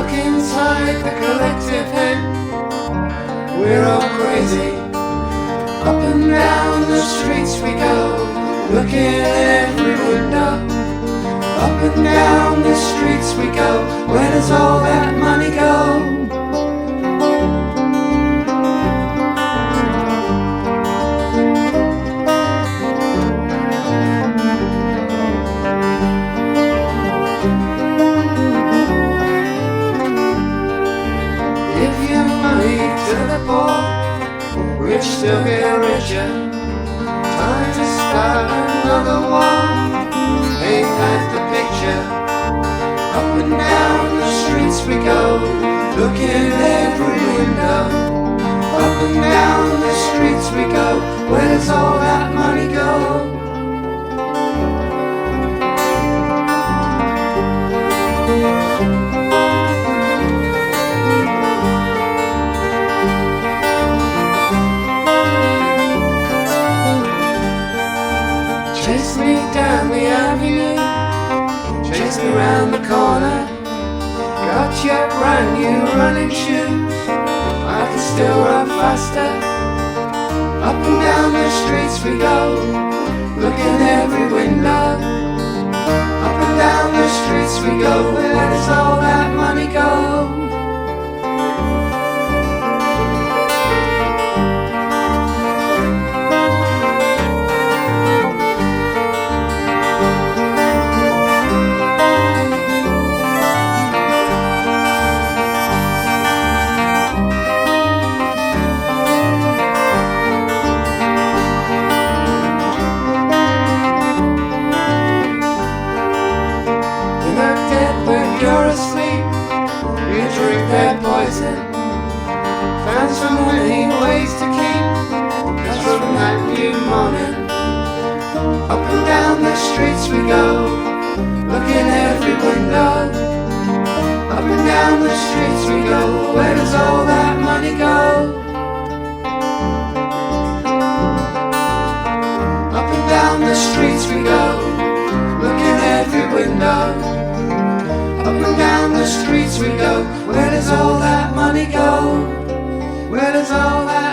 Look inside the collective head. We're all crazy. Up and down the streets we go, looking every window. Up and down the streets we go. Where does all that money go? To the poor, rich still get richer. Time to start another war. Ain't that the picture? Up and down the streets we go, looking every window. Up and down the streets we go. Where does all that money go? Chase me down the avenue, chase me round the corner. Got your brand new running shoes, I can still run faster. Up and down the streets we go, looking every window. Up and down the streets we go, where does all that money go? You're asleep, you drink their poison. Found so many ways to keep us from that new morning. Up and down the streets we go, looking every window. Up and down the streets we go, where does all that money go? Up and down the streets we go, looking every window. Up and down the streets we go, where does all that money go? Where does all that